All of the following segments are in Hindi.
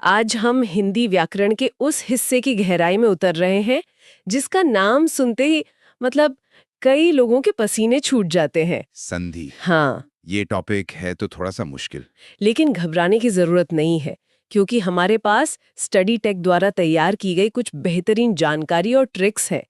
आज हम हिंदी व्याकरण के उस हिस्से की गहराई में उतर रहे हैं जिसका नाम सुनते ही मतलब कई लोगों के पसीने छूट जाते हैं। संधि। हाँ, ये टॉपिक है तो थोड़ा सा मुश्किल। लेकिन घबराने की जरूरत नहीं है क्योंकि हमारे पास स्टडी टेक द्वारा तैयार की गई कुछ बेहतरीन जानकारी और ट्रिक्स है।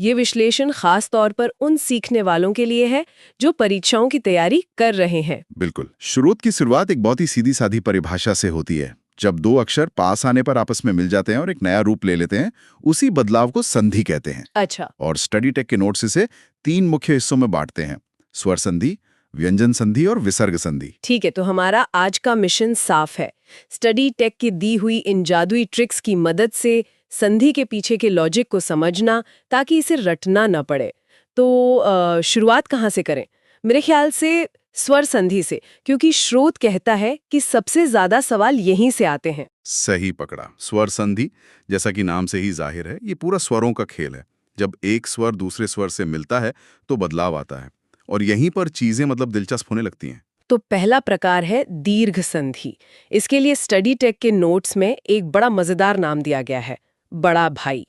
ये विश्लेषण खास तौर पर उन सीखने वालों के लिए है जो परीक्षाओं की तैयारी कर रहे हैं। बिल्कुल। शुरुआत एक बहुत ही सीधी सादी परिभाषा से होती है। जब दो अक्षर पास आने पर आपस में मिल जाते हैं और एक नया रूप ले लेते हैं, उसी बदलाव को संधि कहते हैं। अच्छा। और स्टडी टेक के नोट्स इसे 3 मुख्य हिस्सों में बांटते हैं: स्वर संधि, व्यंजन संधि और विसर्ग संधि। ठीक है, तो हमारा आज का मिशन साफ है। स्टडी टेक की दी हुई इन जादुई ट्रिक्स की मदद से संधि के पीछे के लॉजिक को समझना ताकि इसे रटना न पड़े। तो शुरुआत कहाँ से करें? मेरे ख्याल से स्वर संधि से, क्योंकि स्रोत कहता है कि सबसे ज्यादा सवाल यहीं से आते हैं। सही पकड़ा। स्वर संधि, जैसा कि नाम से ही जाहिर है, ये पूरा स्वरों का खेल है। जब एक स्वर दूसरे स्वर से मिलता है तो बदलाव आता है, और यहीं पर चीजें दिलचस्प होने लगती हैं। तो पहला प्रकार है दीर्घ संधि। इसके लिए स्टडी टेक के नोट्स में एक बड़ा मजेदार नाम दिया गया है, बड़ा भाई।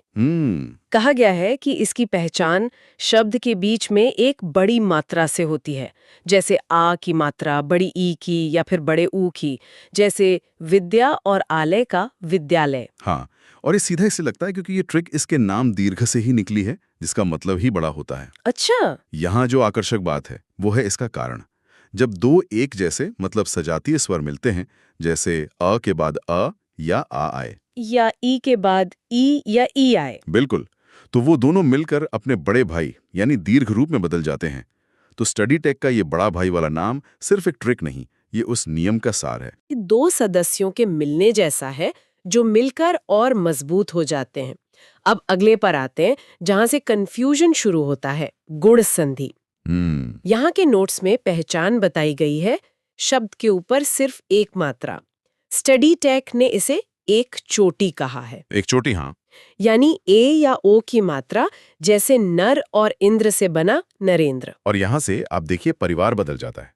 कहा गया है कि इसकी पहचान शब्द के बीच में एक बड़ी मात्रा से होती है, जैसे आ की मात्रा बड़ी ई की या फिर बड़े ऊ की, जैसे विद्या और आलय का विद्यालय। हाँ, और ये सीधा इससे लगता है क्योंकि ये ट्रिक इसके नाम दीर्घ से ही निकली है, जिसका मतलब ही बड़ा होता है। अच्छा। यहाँ जो आकर्षक बात है वो है इसका कारण। जब दो एक जैसे सजातीय स्वर मिलते हैं, जैसे अ के बाद अ या आ आए, या ई के बाद ई या ई आए, बिल्कुल, तो वो दोनों मिलकर अपने बड़े भाई यानी दीर्घ रूप में बदल जाते हैं। तो स्टडी टेक का ये बड़ा भाई वाला नाम सिर्फ एक ट्रिक नहीं, ये उस नियम का सार है। ये दो सदस्यों के मिलने जैसा है जो मिलकर और मजबूत हो जाते हैं। अब अगले पर आते हैं जहां से कंफ्यूजन शुरू होता है, गुण संधि। यहाँ के नोट्स में पहचान बताई गई है, शब्द के ऊपर सिर्फ एक मात्रा। स्टडी टेक ने इसे एक चोटी कहा है। एक चोटी, हाँ। यानी ए या ओ की मात्रा, जैसे नर और इंद्र से बना नरेंद्र। और यहाँ से आप देखिए परिवार बदल जाता है।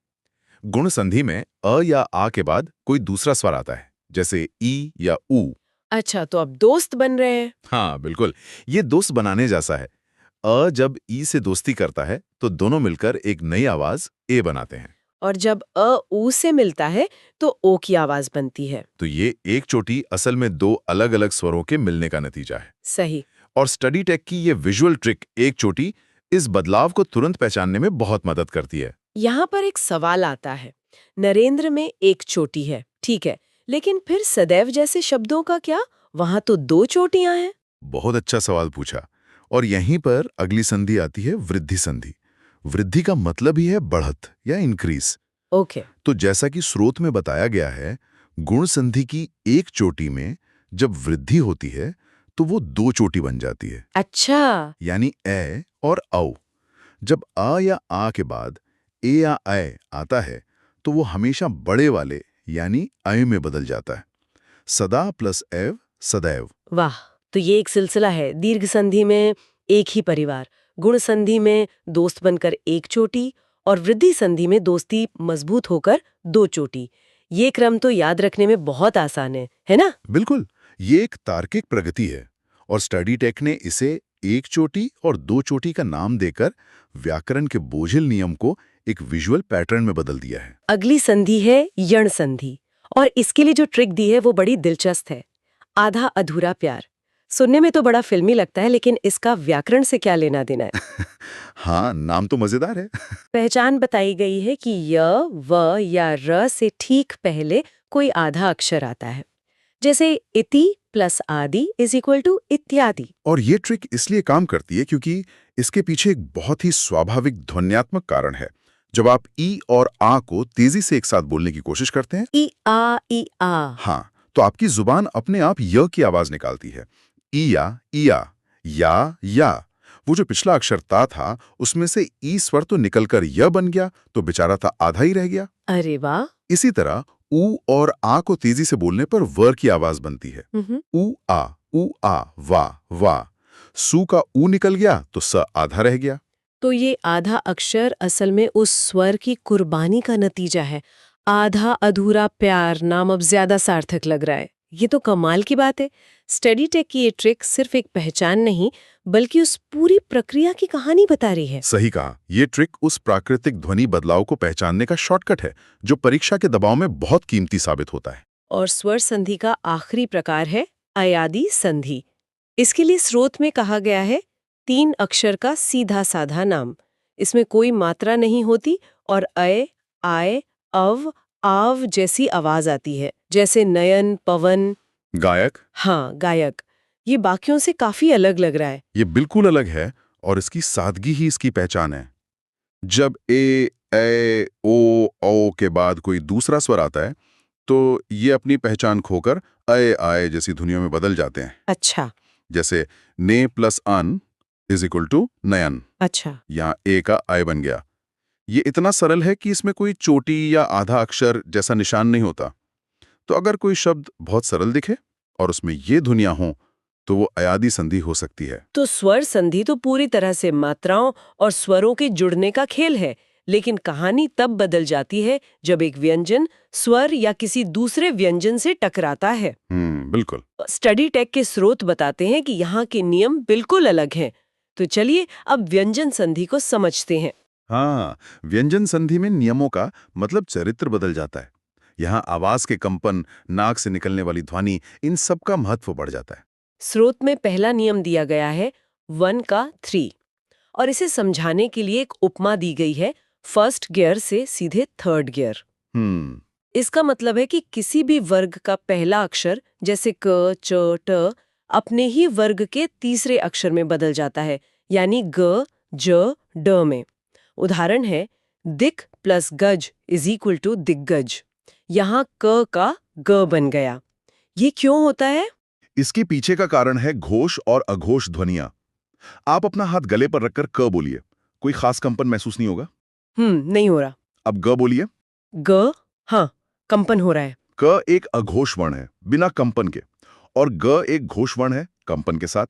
गुण संधि में अ या आ के बाद कोई दूसरा स्वर आता है, जैसे ई या ऊ। अच्छा, तो अब दोस्त बन रहे हैं। हाँ बिल्कुल, ये दोस्त बनाने जैसा है। अ जब ई से दोस्ती करता है तो दोनों मिलकर एक नई आवाज ए बनाते हैं। और जब अ ऊ से मिलता है तो ओ की आवाज बनती है। तो ये एक चोटी असल में दो अलग अलग स्वरों के मिलने का नतीजा है। सही। और स्टडी टेक की ये विजुअल ट्रिक एक चोटी इस बदलाव को तुरंत पहचानने में बहुत मदद करती है। यहाँ पर एक सवाल आता है, नरेंद्र में एक चोटी है, ठीक है, लेकिन फिर सदैव जैसे शब्दों का क्या? वहां तो दो चोटियां हैं। बहुत अच्छा सवाल पूछा। और यहीं पर अगली संधि आती है, वृद्धि संधि। वृद्धि का मतलब ही है बढ़त या इंक्रीज। ओके। तो जैसा कि स्रोत में बताया गया है, गुण संधि की एक चोटी में जब वृद्धि होती है तो वो दो चोटी बन जाती है। अच्छा। यानी ए और औ। जब आ या आ के बाद ए या ऐ आता है तो वो हमेशा बड़े वाले यानी अय में बदल जाता है। सदा प्लस एव सदैव। वाह, तो ये एक सिलसिला है। दीर्घ संधि में एक ही परिवार, गुण संधि में दोस्त बनकर एक चोटी, और वृद्धि संधि में दोस्ती मजबूत होकर दो चोटी। ये क्रम तो याद रखने में बहुत आसान है ना? बिल्कुल, ये एक तार्किक प्रगति है। और स्टडी टेक ने इसे एक चोटी और दो चोटी का नाम देकर व्याकरण के बोझिल नियम को एक विजुअल पैटर्न में बदल दिया है। अगली संधि है यण संधि, और इसके लिए जो ट्रिक दी है वो बड़ी दिलचस्प है, आधा अधूरा प्यार। सुनने में तो बड़ा फिल्मी लगता है, लेकिन इसका व्याकरण से क्या लेना देना है? हाँ, नाम तो मजेदार है। पहचान बताई गई है कि य, व या र से ठीक पहले कोई आधा अक्षर आता है, जैसे इति प्लस आदि इज इक्वल टू इत्यादि। और ये ट्रिक इसलिए काम करती है क्योंकि इसके पीछे एक बहुत ही स्वाभाविक ध्वन्यात्मक कारण है। जब आप ई और आ को तेजी से एक साथ बोलने की कोशिश करते हैं, ई आ, हाँ, तो आपकी जुबान अपने आप य की आवाज निकालती है। इया, या। वो जो पिछला अक्षर ता था, उसमें से ई स्वर तो निकलकर य बन गया, तो बेचारा था आधा ही रह गया। अरे वाह। इसी तरह ऊ और आ को तेजी से बोलने पर वर की आवाज बनती है। ऊ आ, वाह। सू का ऊ निकल गया तो स आधा रह गया। तो ये आधा अक्षर असल में उस स्वर की कुर्बानी का नतीजा है। आधा अधूरा प्यार नाम अब ज्यादा सार्थक लग रहा है। ये तो कमाल की बात है। स्टडी टेक की ये ट्रिक सिर्फ एक पहचान नहीं, बल्कि उस पूरी प्रक्रिया की कहानी बता रही है। सही कहा, ये ट्रिक उस प्राकृतिक ध्वनि बदलाव को पहचानने का शॉर्टकट है जो परीक्षा के दबाव में बहुत कीमती साबित होता है। और स्वर संधि का आखिरी प्रकार है अयादी संधि। इसके लिए स्रोत में कहा गया है 3 अक्षर का सीधा साधा नाम। इसमें कोई मात्रा नहीं होती और अय, आय, अव, आव जैसी आवाज आती है, जैसे नयन, पवन। गायक? हाँ, गायक। ये बाकियों से काफी अलग लग रहा है। ये बिल्कुल अलग है और इसकी सादगी ही इसकी पहचान है। जब ए, ओ, औ के बाद कोई दूसरा स्वर आता है तो ये अपनी पहचान खोकर अय, आय जैसी ध्वनियों में बदल जाते हैं। अच्छा। जैसे ने plus one is equal to nine. अच्छा। यहाँ ए का आय बन गया। ये इतना सरल है कि इसमें कोई चोटी या आधा अक्षर जैसा निशान नहीं होता। तो अगर कोई शब्द बहुत सरल दिखे और उसमें ये ध्वनियां हों तो वो अयादी संधि हो सकती है। तो स्वर संधि तो पूरी तरह से मात्राओं और स्वरों के जुड़ने का खेल है, लेकिन कहानी तब बदल जाती है जब एक व्यंजन स्वर या किसी दूसरे व्यंजन से टकराता है। बिल्कुल। स्टडी टेक के स्रोत बताते हैं कि यहाँ के नियम बिल्कुल अलग हैं। तो चलिए अब व्यंजन संधि को समझते हैं। हाँ, व्यंजन संधि में नियमों का मतलब चरित्र बदल जाता है। यहाँ आवाज के कंपन, नाक से निकलने वाली ध्वनि, इन सब का महत्व बढ़ जाता है। स्रोत में पहला नियम दिया गया है 1 का 3, और इसे समझाने के लिए एक उपमा दी गई है फर्स्ट गियर से सीधे थर्ड गियर। इसका मतलब है कि किसी भी वर्ग का पहला अक्षर जैसे क, च, ट अपने ही वर्ग के तीसरे अक्षर में बदल जाता है, यानी ग, ज, ड में। उदाहरण है दिक प्लस गज इज इक्वल टू दिग्गज। यहाँ क का ग बन गया। ये क्यों होता है? इसके पीछे का कारण है घोष और अघोष ध्वनियां। आप अपना हाथ गले पर रखकर क बोलिए, कोई खास कंपन महसूस नहीं होगा। नहीं हो रहा। अब ग बोलिए। ग, हाँ, कंपन हो रहा है। क एक अघोष वर्ण है बिना कंपन के, और ग एक घोष वर्ण है कंपन के साथ।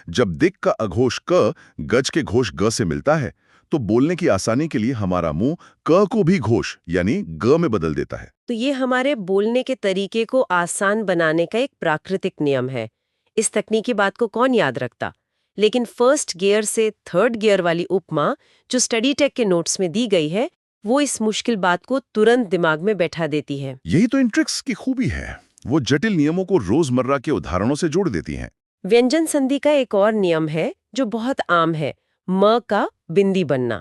जब दिक का अघोष क गज के घोष ग से मिलता है तो बोलने की आसानी के लिए हमारा मुंह क को भी घोष यानी ग में बदल देता है। तो ये हमारे बोलने के तरीके को आसान बनाने का एक प्राकृतिक नियम है। इस तकनीकी बात को कौन याद रखता? लेकिन फर्स्ट गियर से थर्ड गियर वाली उपमा जो स्टडी टेक के नोट्स में दी गई है, वो इस मुश्किल बात को तुरंत दिमाग में बैठा देती है। यही तो इन ट्रिक्स की खूबी है, वो जटिल नियमों को रोजमर्रा के उदाहरणों से जोड़ देती हैं। व्यंजन संधि का एक और नियम है जो बहुत आम है, म का बिंदी बनना।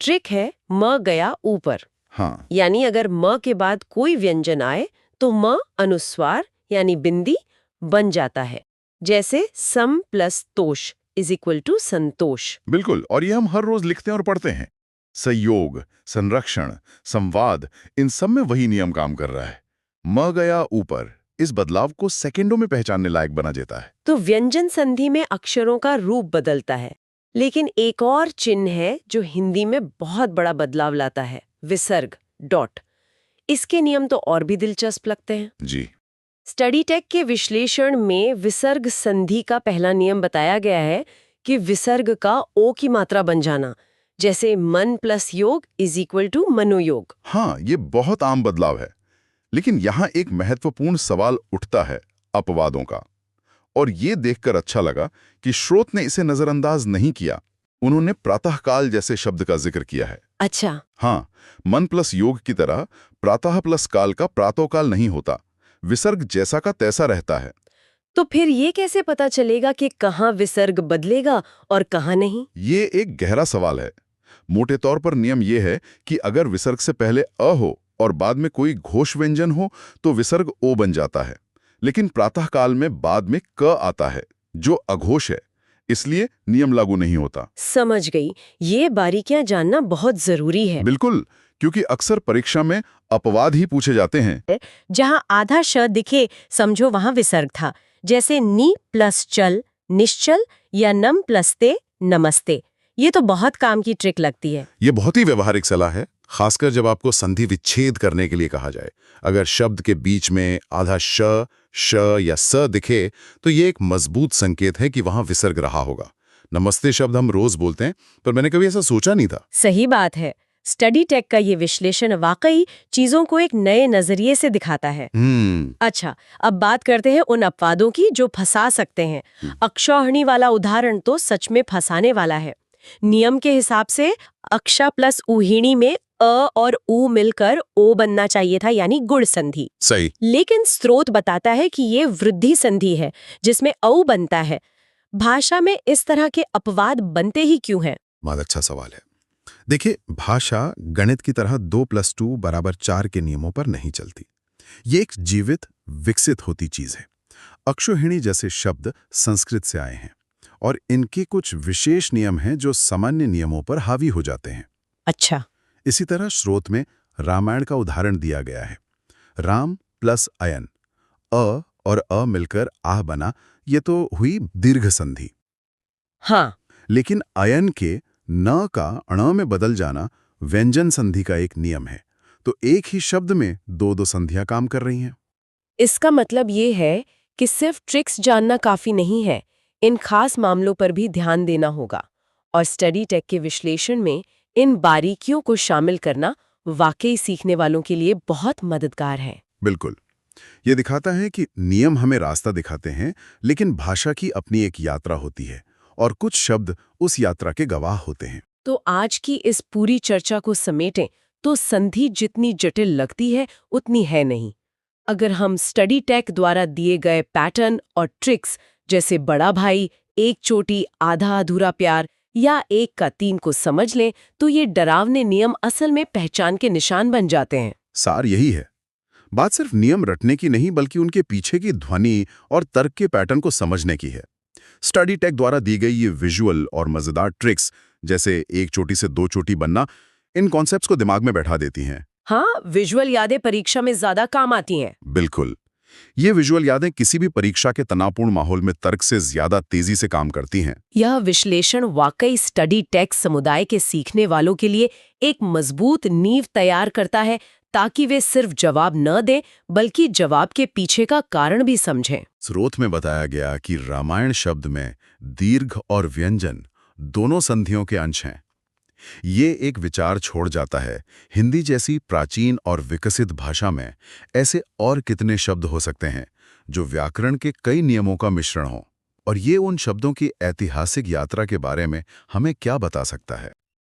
ट्रिक है म गया ऊपर। हाँ, यानी अगर म के बाद कोई व्यंजन आए तो म अनुस्वार यानी बिंदी बन जाता है। जैसे सम प्लस तोष इज इक्वल टू संतोष। बिल्कुल, और ये हम हर रोज लिखते हैं और पढ़ते हैं। संयोग, संरक्षण, संवाद, इन सब में वही नियम काम कर रहा है। म गया ऊपर इस बदलाव को सेकंडों में पहचानने लायक बना देता है। तो व्यंजन संधि में अक्षरों का रूप बदलता है, लेकिन एक और चिन्ह है जो हिंदी में बहुत बड़ा बदलाव लाता है, विसर्ग, डॉट। इसके नियम तो और भी दिलचस्प लगते हैं। जी। स्टडी टेक के विश्लेषण में विसर्ग संधि का पहला नियम बताया गया है कि विसर्ग का ओ की मात्रा बन जाना, जैसे मन प्लस योग इज इक्वल टू मनोयोग। हाँ, ये बहुत आम बदलाव है, लेकिन यहाँ एक महत्वपूर्ण सवाल उठता है अपवादों का। और ये देखकर अच्छा लगा कि स्रोत ने इसे नजरअंदाज नहीं किया। उन्होंने प्रातःकाल जैसे शब्द का जिक्र किया है। अच्छा। हाँ, मन प्लस योग की तरह प्रातः प्लस काल का प्रातःकाल नहीं होता, विसर्ग जैसा का तैसा रहता है। तो फिर ये कैसे पता चलेगा कि कहाँ विसर्ग बदलेगा और कहाँ नहीं? ये एक गहरा सवाल है। मोटे तौर पर नियम ये है कि अगर विसर्ग से पहले अ हो और बाद में कोई घोष व्यंजन हो तो विसर्ग ओ बन जाता है। लेकिन प्रातःकाल में बाद में क आता है जो अघोष है, इसलिए नियम लागू नहीं होता। समझ गई। ये बारीकियां जानना बहुत जरूरी है। बिल्कुल, क्योंकि अक्सर परीक्षा में अपवाद ही पूछे जाते हैं। जहाँ आधा श दिखे समझो वहाँ विसर्ग था, जैसे नी प्लस चल निश्चल या नम प्लस ते नमस्ते। ये तो बहुत काम की ट्रिक लगती है। ये बहुत ही व्यवहारिक सलाह है, खासकर जब आपको संधि विच्छेद करने के लिए कहा जाए। अगर शब्द के बीच में आधा श, श या स दिखे तो ये एक मजबूत संकेत है कि वहां विसर्ग रहा होगा। नमस्ते शब्द हम रोज बोलते हैं, पर मैंने कभी ऐसा सोचा नहीं था। सही बात है। स्टडी टेक का ये विश्लेषण वाकई चीजों को एक नए नजरिए से दिखाता है। अच्छा, अब बात करते हैं उन अपवादों की जो फंसा सकते हैं। अक्षौहिणी वाला उदाहरण तो सच में फंसाने वाला है। नियम के हिसाब से अक्षा प्लस ऊहिणी में अ और ऊ मिलकर ओ बनना चाहिए था, यानी गुण संधि। सही। लेकिन स्रोत बताता है कि ये वृद्धि संधि है जिसमें औ बनता है। भाषा में इस तरह के अपवाद बनते ही क्यों हैं? बहुत अच्छा सवाल है। देखिए, भाषा गणित की तरह 2+2 = 4 के नियमों पर नहीं चलती। ये एक जीवित, विकसित होती चीज है। अक्षौहिणी जैसे शब्द संस्कृत से आए हैं और इनके कुछ विशेष नियम हैं जो सामान्य नियमों पर हावी हो जाते हैं। अच्छा। इसी तरह स्रोत में रामायण का उदाहरण दिया गया है। राम प्लस अयन, अ और अ मिलकर आह बना, ये तो हुई दीर्घ संधि। हाँ। लेकिन अयन के न का अण में बदल जाना व्यंजन संधि का एक नियम है। तो एक ही शब्द में दो संधियां काम कर रही हैं। इसका मतलब ये है कि सिर्फ ट्रिक्स जानना काफी नहीं है, इन खास मामलों पर भी ध्यान देना होगा। और स्टडी टेक के विश्लेषण में इन बारीकियों को शामिल करना वाकई सीखने वालों के लिए बहुत मददगार है। बिल्कुल। ये दिखाता है कि नियम हमें रास्ता दिखाते हैं, लेकिन भाषा की अपनी एक यात्रा होती है और कुछ शब्द उस यात्रा के गवाह होते हैं। तो आज की इस पूरी चर्चा को समेटें तो संधि जितनी जटिल लगती है उतनी है नहीं। अगर हम स्टडी टेक द्वारा दिए गए पैटर्न और ट्रिक्स जैसे बड़ा भाई, एक चोटी, आधा अधूरा प्यार या 1 का 3 को समझ लें तो ये डरावने नियम असल में पहचान के निशान बन जाते हैं। सार यही है। बात सिर्फ नियम रटने की नहीं, बल्कि उनके पीछे की ध्वनि और तर्क के पैटर्न को समझने की है। स्टडी टेक द्वारा दी गई ये विजुअल और मजेदार ट्रिक्स, जैसे 1 चोटी से 2 चोटी बनना, इन कॉन्सेप्ट्स को दिमाग में बैठा देती हैं। हाँ, विजुअल यादें परीक्षा में ज्यादा काम आती हैं। बिल्कुल। ये विजुअल यादें किसी भी परीक्षा के तनावपूर्ण माहौल में तर्क से ज्यादा तेजी से काम करती हैं। यह विश्लेषण वाकई स्टडी टेक समुदाय के सीखने वालों के लिए एक मजबूत नींव तैयार करता है, ताकि वे सिर्फ जवाब न दें बल्कि जवाब के पीछे का कारण भी समझें। स्रोत में बताया गया कि रामायण शब्द में दीर्घ और व्यंजन दोनों संधियों के अंश हैं। ये एक विचार छोड़ जाता है, हिंदी जैसी प्राचीन और विकसित भाषा में ऐसे और कितने शब्द हो सकते हैं जो व्याकरण के कई नियमों का मिश्रण हो, और ये उन शब्दों की ऐतिहासिक यात्रा के बारे में हमें क्या बता सकता है।